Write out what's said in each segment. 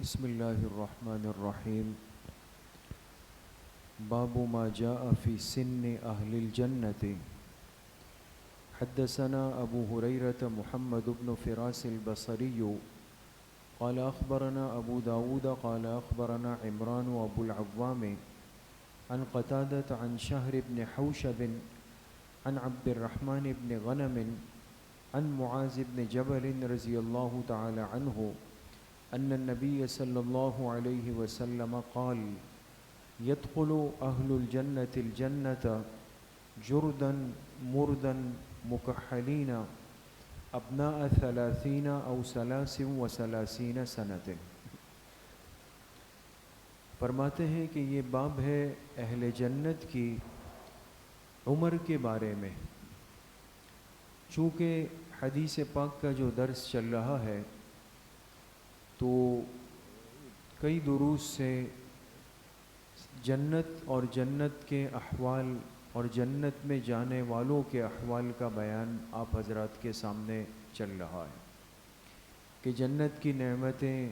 بسم اللہ الرحمن الرحیم باب ما جاء في سن أهل الجنة حدثنا أبو هريرة محمد بن فراس البصري قال أخبرنا أبو داود قال أخبرنا عمران وأبو العوام عن قتادة عن شهر بن حوشب عن عبد الرحمن بن غنم عن معاذ بن جبل رضي الله تعالى عنه أن النبي صلى الله عليه وسلم قال يدخل أهل الجنة الجنة جردا مردا مكحلين أبناء 30 أو 33 سنة۔ فرماتے ہیں کہ یہ باب ہے اہل جنت کی عمر کے بارے میں۔ چونکہ حدیث پاک کا جو درس چل رہا ہے تو کئی دروس سے جنت اور جنت کے احوال اور جنت میں جانے والوں کے احوال کا بیان آپ حضرات کے سامنے چل رہا ہے کہ جنت کی نعمتیں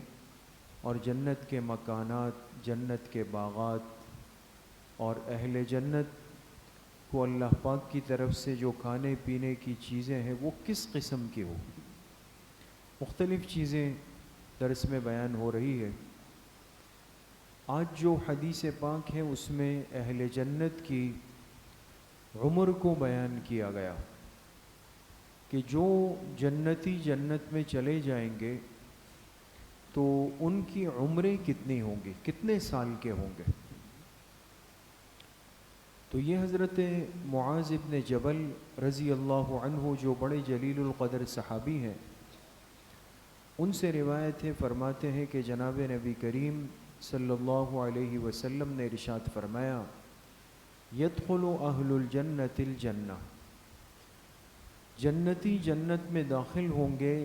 اور جنت کے مکانات، جنت کے باغات اور اہل جنت کو اللہ پاک کی طرف سے جو کھانے پینے کی چیزیں ہیں وہ کس قسم کی ہو، مختلف چیزیں درس میں بیان ہو رہی ہے۔ آج جو حدیث پاک ہے اس میں اہل جنت کی عمر کو بیان کیا گیا کہ جو جنتی جنت میں چلے جائیں گے تو ان کی عمریں کتنی ہوں گی، کتنے سال کے ہوں گے۔ تو یہ حضرت معاذ بن جبل رضی اللہ عنہ جو بڑے جلیل القدر صحابی ہیں، ان سے روایت ہے، فرماتے ہیں کہ جناب نبی کریم صلی اللہ علیہ وسلم نے ارشاد فرمایا یدخل اہل الجنت الجنہ، جنتی جنت میں داخل ہوں گے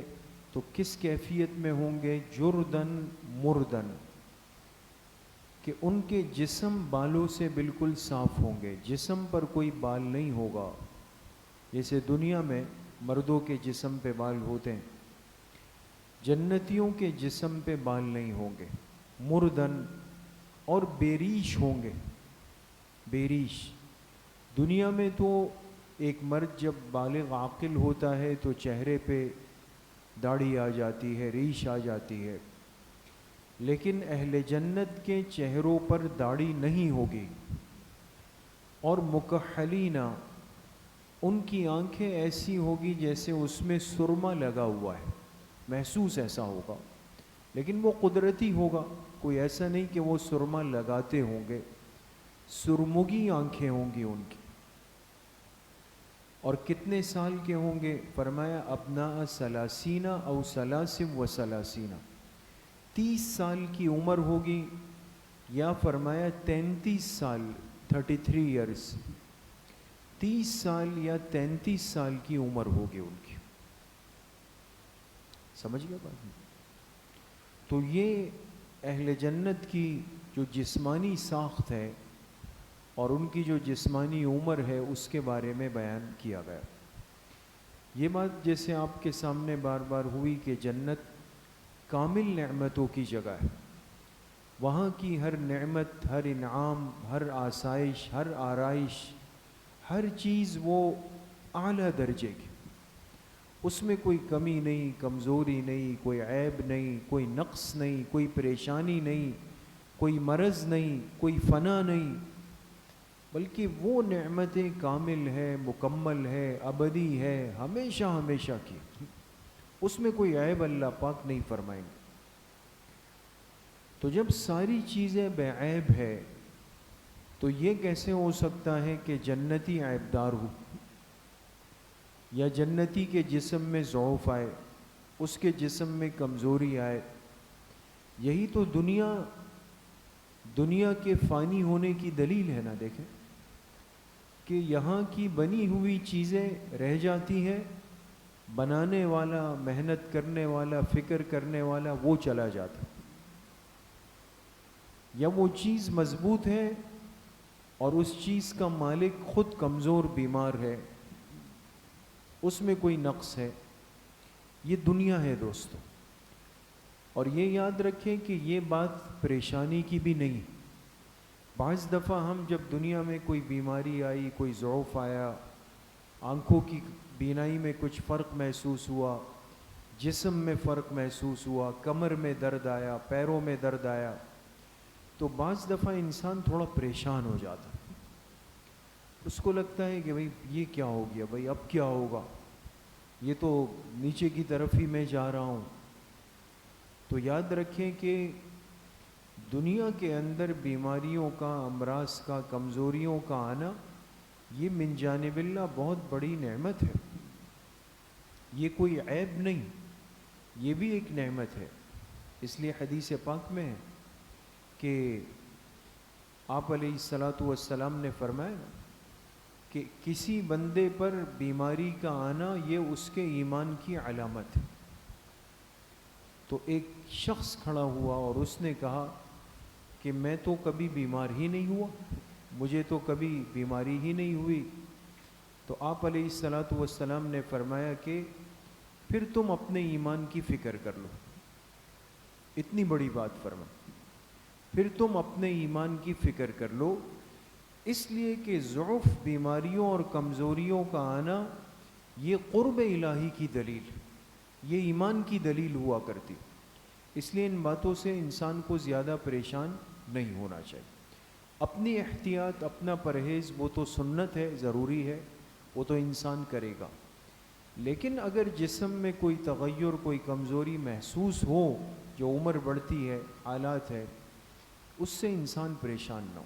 تو کس کیفیت میں ہوں گے؟ جردن مردن، کہ ان کے جسم بالوں سے بالکل صاف ہوں گے، جسم پر کوئی بال نہیں ہوگا، جیسے دنیا میں مردوں کے جسم پہ بال ہوتے ہیں، جنتیوں کے جسم پہ بال نہیں ہوں گے، مردن، اور بیریش ہوں گے۔ بیریش، دنیا میں تو ایک مرد جب بالغ عاقل ہوتا ہے تو چہرے پہ داڑھی آ جاتی ہے، ریش آ جاتی ہے، لیکن اہل جنت کے چہروں پر داڑھی نہیں ہوگی۔ اور مکحلینا، ان کی آنکھیں ایسی ہوگی جیسے اس میں سرما لگا ہوا ہے، محسوس ایسا ہوگا، لیکن وہ قدرتی ہوگا، کوئی ایسا نہیں کہ وہ سرما لگاتے ہوں گے، سرمگی آنکھیں ہوں گی ان کی۔ اور کتنے سال کے ہوں گے؟ فرمایا ابناء 30 او 33، 30 سال کی عمر ہوگی، یا فرمایا 33 سال، 33 ایئرس، 30 سال یا 33 سال کی عمر ہوگی ان کی۔ سمجھ گئے بات؟ تو یہ اہل جنت کی جو جسمانی ساخت ہے اور ان کی جو جسمانی عمر ہے اس کے بارے میں بیان کیا گیا۔ یہ بات جیسے آپ کے سامنے بار بار ہوئی کہ جنت کامل نعمتوں کی جگہ ہے، وہاں کی ہر نعمت، ہر انعام، ہر آسائش، ہر آرائش، ہر چیز وہ اعلیٰ درجے کی، اس میں کوئی کمی نہیں، کمزوری نہیں، کوئی عیب نہیں، کوئی نقص نہیں، کوئی پریشانی نہیں، کوئی مرض نہیں، کوئی فنا نہیں، بلکہ وہ نعمتیں کامل ہے، مکمل ہے، ابدی ہے، ہمیشہ ہمیشہ کی، اس میں کوئی عیب اللہ پاک نہیں فرمائیں گے۔ تو جب ساری چیزیں بے عیب ہے تو یہ کیسے ہو سکتا ہے کہ جنتی عیب دار ہو، یا جنتی کے جسم میں ضعف آئے، اس کے جسم میں کمزوری آئے؟ یہی تو دنیا کے فانی ہونے کی دلیل ہے نا۔ دیکھیں کہ یہاں کی بنی ہوئی چیزیں رہ جاتی ہیں، بنانے والا، محنت کرنے والا، فکر کرنے والا وہ چلا جاتا، یا وہ چیز مضبوط ہے اور اس چیز کا مالک خود کمزور بیمار ہے، اس میں کوئی نقص ہے۔ یہ دنیا ہے دوستو، اور یہ یاد رکھیں کہ یہ بات پریشانی کی بھی نہیں. بعض دفعہ ہم جب دنیا میں کوئی بیماری آئی، کوئی ضعف آیا، آنکھوں کی بینائی میں کچھ فرق محسوس ہوا، جسم میں فرق محسوس ہوا، کمر میں درد آیا، پیروں میں درد آیا، تو بعض دفعہ انسان تھوڑا پریشان ہو جاتا. اس کو لگتا ہے کہ بھئی یہ کیا ہو گیا، بھئی اب کیا ہوگا، یہ تو نیچے کی طرف ہی میں جا رہا ہوں. تو یاد رکھیں کہ دنیا کے اندر بیماریوں کا، امراض کا، کمزوریوں کا آنا یہ من جانب اللہ بہت بڑی نعمت ہے. یہ کوئی عیب نہیں، یہ بھی ایک نعمت ہے. اس لیے حدیث پاک میں ہے کہ آپ علیہ الصلاۃ والسلام نے فرمایا کہ کسی بندے پر بیماری کا آنا یہ اس کے ایمان کی علامت ہے. تو ایک شخص کھڑا ہوا اور اس نے کہا کہ میں تو کبھی بیمار ہی نہیں ہوا، مجھے تو کبھی بیماری ہی نہیں ہوئی. تو آپ علیہ الصلاۃ والسلام نے فرمایا کہ پھر تم اپنے ایمان کی فکر کر لو. اتنی بڑی بات فرما، پھر تم اپنے ایمان کی فکر کر لو. اس لیے کہ ضعف، بیماریوں اور کمزوریوں کا آنا یہ قرب الہی کی دلیل، یہ ایمان کی دلیل ہوا کرتی. اس لیے ان باتوں سے انسان کو زیادہ پریشان نہیں ہونا چاہیے. اپنی احتیاط، اپنا پرہیز وہ تو سنت ہے، ضروری ہے، وہ تو انسان کرے گا. لیکن اگر جسم میں کوئی تغیر، کوئی کمزوری محسوس ہو جو عمر بڑھتی ہے، حالات ہے، اس سے انسان پریشان نہ ہو.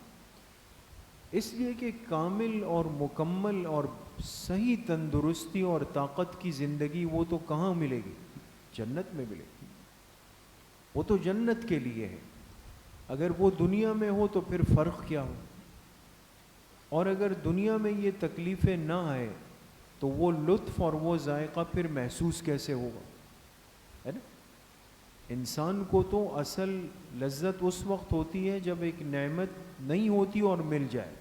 اس لیے کہ کامل اور مکمل اور صحیح تندرستی اور طاقت کی زندگی وہ تو کہاں ملے گی؟ جنت میں ملے گی. وہ تو جنت کے لیے ہے. اگر وہ دنیا میں ہو تو پھر فرق کیا ہو؟ اور اگر دنیا میں یہ تکلیفیں نہ آئے تو وہ لطف اور وہ ذائقہ پھر محسوس کیسے ہوگا؟ ہے نا؟ انسان کو تو اصل لذت اس وقت ہوتی ہے جب ایک نعمت نہیں ہوتی اور مل جائے.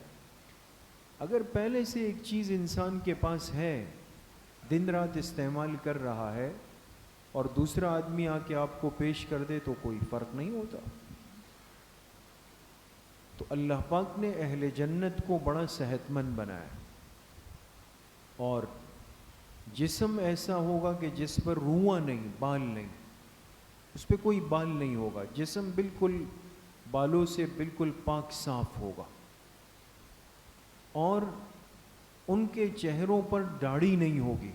اگر پہلے سے ایک چیز انسان کے پاس ہے، دن رات استعمال کر رہا ہے، اور دوسرا آدمی آ کے آپ کو پیش کر دے تو کوئی فرق نہیں ہوتا. تو اللہ پاک نے اہل جنت کو بڑا صحت مند بنایا، اور جسم ایسا ہوگا کہ جس پر رواں نہیں، بال نہیں، اس پہ کوئی بال نہیں ہوگا. جسم بالکل بالوں سے بالکل پاک صاف ہوگا. اور ان کے چہروں پر داڑھی نہیں ہوگی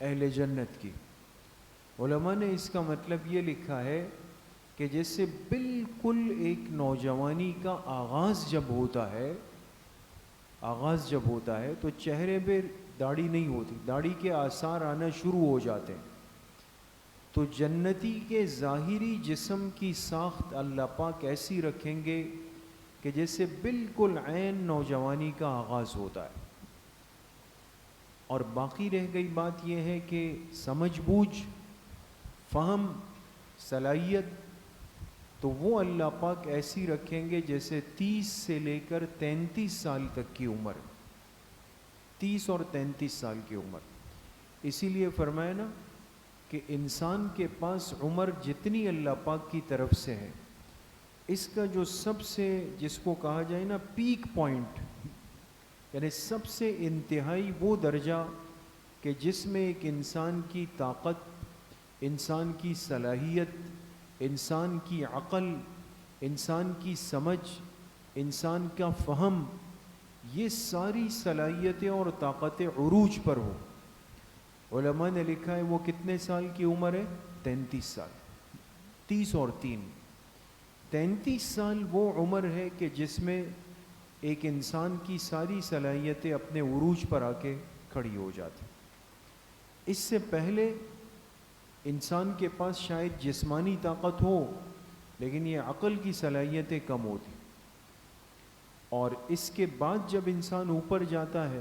اہل جنت کی. علماء نے اس کا مطلب یہ لکھا ہے کہ جیسے بالکل ایک نوجوانی کا آغاز جب ہوتا ہے تو چہرے پہ داڑھی نہیں ہوتی، داڑھی کے آثار آنا شروع ہو جاتے ہیں. تو جنتی کے ظاہری جسم کی ساخت اللہ پاک ایسی رکھیں گے کہ جیسے بالکل عین نوجوانی کا آغاز ہوتا ہے. اور باقی رہ گئی بات یہ ہے کہ سمجھ بوجھ، فہم، صلاحیت، تو وہ اللہ پاک ایسی رکھیں گے جیسے 30 سے لے کر 33 سال تک کی عمر، 30 اور 33 سال کی عمر. اسی لیے فرمایا نا کہ انسان کے پاس عمر جتنی اللہ پاک کی طرف سے ہے، اس کا جو سب سے، جس کو کہا جائے نا پیک پوائنٹ، یعنی سب سے انتہائی وہ درجہ کہ جس میں ایک انسان کی طاقت، انسان کی صلاحیت، انسان کی عقل، انسان کی سمجھ، انسان کا فہم، یہ ساری صلاحیتیں اور طاقتیں عروج پر ہو. علماء نے لکھا ہے وہ کتنے سال کی عمر ہے؟ 33 سال. 30 اور 3، 33 سال وہ عمر ہے کہ جس میں ایک انسان کی ساری صلاحیتیں اپنے عروج پر آ کے کھڑی ہو جاتی. اس سے پہلے انسان کے پاس شاید جسمانی طاقت ہو لیکن یہ عقل کی صلاحیتیں کم ہوتی. اور اس کے بعد جب انسان اوپر جاتا ہے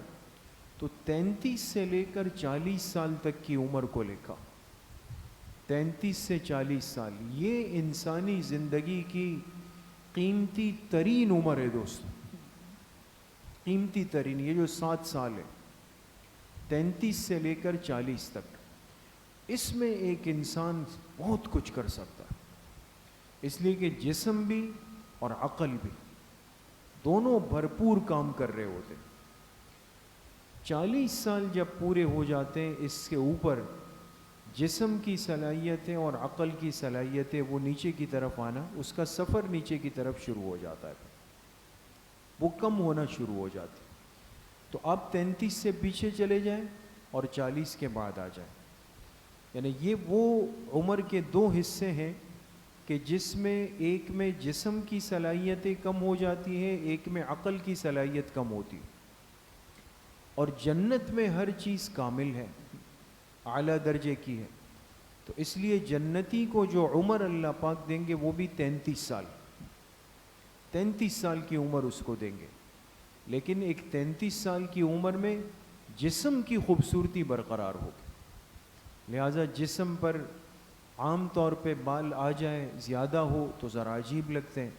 تو 33 سے لے کر 40 سال تک کی عمر کو لکھا. 33 سے 40 سال یہ انسانی زندگی کی قیمتی ترین عمر ہے دوستو، قیمتی ترین. یہ جو 7 سال ہے 33 سے لے کر 40 تک، اس میں ایک انسان بہت کچھ کر سکتا ہے. اس لیے کہ جسم بھی اور عقل بھی دونوں بھرپور کام کر رہے ہوتے ہیں۔ 40 سال جب پورے ہو جاتے ہیں، اس کے اوپر جسم کی صلاحیتیں اور عقل کی صلاحیتیں وہ نیچے کی طرف آنا، اس کا سفر نیچے کی طرف شروع ہو جاتا ہے، وہ کم ہونا شروع ہو جاتی۔ تو آپ 33 سے پیچھے چلے جائیں اور 40 کے بعد آ جائیں، یعنی یہ وہ عمر کے دو حصے ہیں کہ جس میں ایک میں جسم کی صلاحیتیں کم ہو جاتی ہیں، ایک میں عقل کی صلاحیت کم ہوتی ہے۔ اور جنت میں ہر چیز کامل ہے، اعلیٰ درجے کی ہے، تو اس لیے جنتی کو جو عمر اللہ پاک دیں گے وہ بھی 33 سال کی عمر اس کو دیں گے، لیکن ایک 33 سال کی عمر میں جسم کی خوبصورتی برقرار ہوگی، لہٰذا جسم پر عام طور پہ بال آ جائیں زیادہ ہو تو ذرا عجیب لگتے ہیں،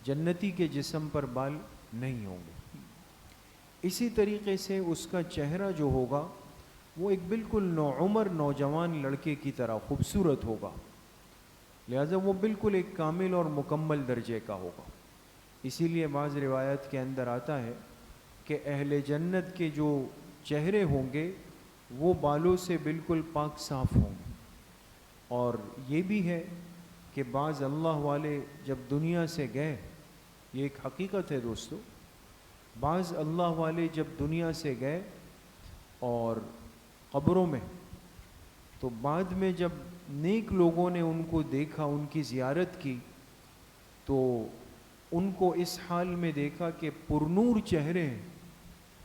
جنتی کے جسم پر بال نہیں ہوں گے۔ اسی طریقے سے اس کا چہرہ جو ہوگا وہ ایک بالکل نوعمر نوجوان لڑکے کی طرح خوبصورت ہوگا، لہذا وہ بالکل ایک کامل اور مکمل درجے کا ہوگا۔ اسی لیے بعض روایت کے اندر آتا ہے کہ اہل جنت کے جو چہرے ہوں گے وہ بالوں سے بالکل پاک صاف ہوں گے۔ اور یہ بھی ہے کہ بعض اللہ والے جب دنیا سے گئے، یہ ایک حقیقت ہے دوستو، بعض اللہ والے جب دنیا سے گئے اور قبروں میں، تو بعد میں جب نیک لوگوں نے ان کو دیکھا، ان کی زیارت کی، تو ان کو اس حال میں دیکھا کہ پرنور چہرے ہیں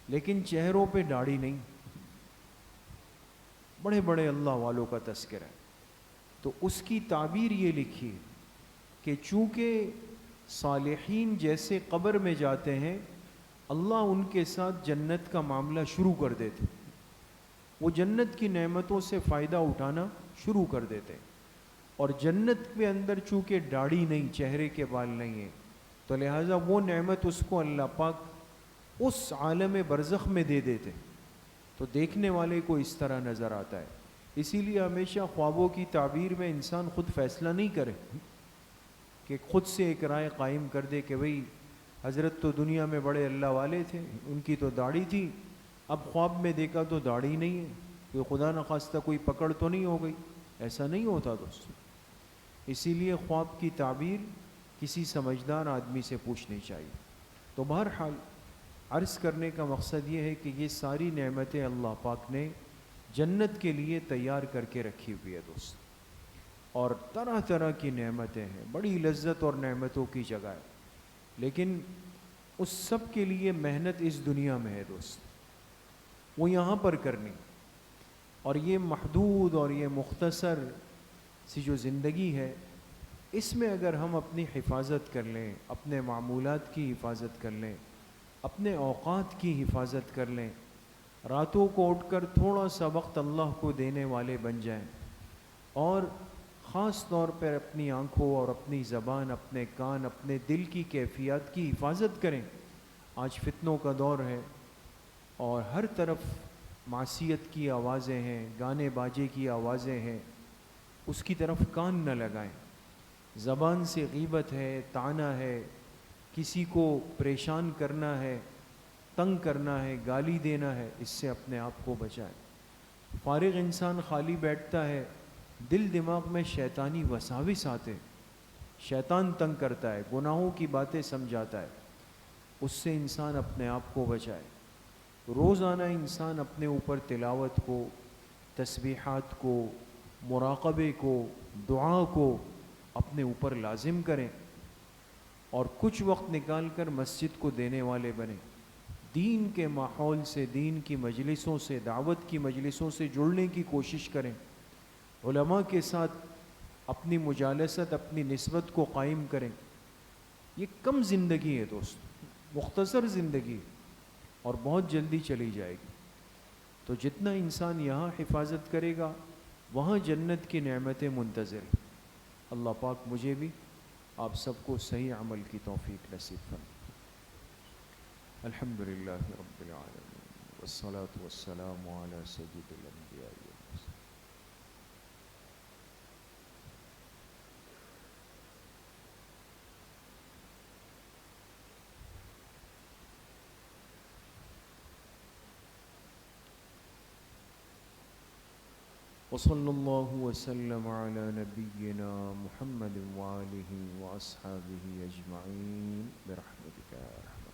لیکن چہروں پہ داڑھی نہیں، بڑے بڑے اللہ والوں کا تذکرہ ہے۔ تو اس کی تعبیر یہ لکھی کہ چونکہ صالحین جیسے قبر میں جاتے ہیں، اللہ ان کے ساتھ جنت کا معاملہ شروع کر دیتے، وہ جنت کی نعمتوں سے فائدہ اٹھانا شروع کر دیتے ہیں۔ اور جنت کے اندر چونکہ داڑھی نہیں، چہرے کے بال نہیں ہیں، تو لہٰذا وہ نعمت اس کو اللہ پاک اس عالم برزخ میں دے دیتے، تو دیکھنے والے کو اس طرح نظر آتا ہے۔ اسی لیے ہمیشہ خوابوں کی تعبیر میں انسان خود فیصلہ نہیں کرے کہ خود سے ایک رائے قائم کر دے کہ بھئی حضرت تو دنیا میں بڑے اللہ والے تھے، ان کی تو داڑھی تھی، اب خواب میں دیکھا تو داڑھی نہیں ہے، کوئی خدا نخواستہ کوئی پکڑ تو نہیں ہو گئی، ایسا نہیں ہوتا دوستو۔ اسی لیے خواب کی تعبیر کسی سمجھدار آدمی سے پوچھنی چاہیے۔ تو بہرحال عرض کرنے کا مقصد یہ ہے کہ یہ ساری نعمتیں اللہ پاک نے جنت کے لیے تیار کر کے رکھی ہوئی ہے دوست، اور طرح طرح کی نعمتیں ہیں، بڑی لذت اور نعمتوں کی جگہ ہے، لیکن اس سب کے لیے محنت اس دنیا میں ہے دوست، وہ یہاں پر کرنی، اور یہ محدود اور یہ مختصر سی جو زندگی ہے، اس میں اگر ہم اپنی حفاظت کر لیں، اپنے معمولات کی حفاظت کر لیں، اپنے اوقات کی حفاظت کر لیں، راتوں کو اٹھ کر تھوڑا سا وقت اللہ کو دینے والے بن جائیں، اور خاص طور پر اپنی آنکھوں اور اپنی زبان، اپنے کان، اپنے دل کی کیفیات کی حفاظت کریں۔ آج فتنوں کا دور ہے اور ہر طرف معصیت کی آوازیں ہیں، گانے باجے کی آوازیں ہیں، اس کی طرف کان نہ لگائیں۔ زبان سے غیبت ہے، طعنہ ہے، کسی کو پریشان کرنا ہے، تنگ کرنا ہے، گالی دینا ہے، اس سے اپنے آپ کو بچائیں۔ فارغ انسان خالی بیٹھتا ہے، دل دماغ میں شیطانی وساوس آتے، شیطان تنگ کرتا ہے، گناہوں کی باتیں سمجھاتا ہے، اس سے انسان اپنے آپ کو بچائے۔ روزانہ انسان اپنے اوپر تلاوت کو، تسبیحات کو، مراقبے کو، دعا کو اپنے اوپر لازم کریں، اور کچھ وقت نکال کر مسجد کو دینے والے بنیں۔ دین کے ماحول سے، دین کی مجلسوں سے، دعوت کی مجلسوں سے جڑنے کی کوشش کریں، علماء کے ساتھ اپنی مجالست، اپنی نسبت کو قائم کریں۔ یہ کم زندگی ہے دوست، مختصر زندگی، اور بہت جلدی چلی جائے گی، تو جتنا انسان یہاں حفاظت کرے گا وہاں جنت کی نعمتیں منتظر ہیں۔ اللہ پاک مجھے بھی آپ سب کو صحیح عمل کی توفیق نصیب فرمائے۔ الحمدللہ رب العالمین والصلاة والسلام علی سید الانبیاء والمرسلین۔ 。 . 。 . . . . . 。 . . 。 . 。 . 。 . 。 . 。 。 . 。 。 。 。 。 。 。 。 。 。 。 。 。 。 。 。 。 。 。 。 。 。 。 。 . 。 。 . 。 . 。 . 。وصلی اللہ وسلم علی نبینا محمد وآلہ وأصحابہ اجمعین برحمتک یا ارحم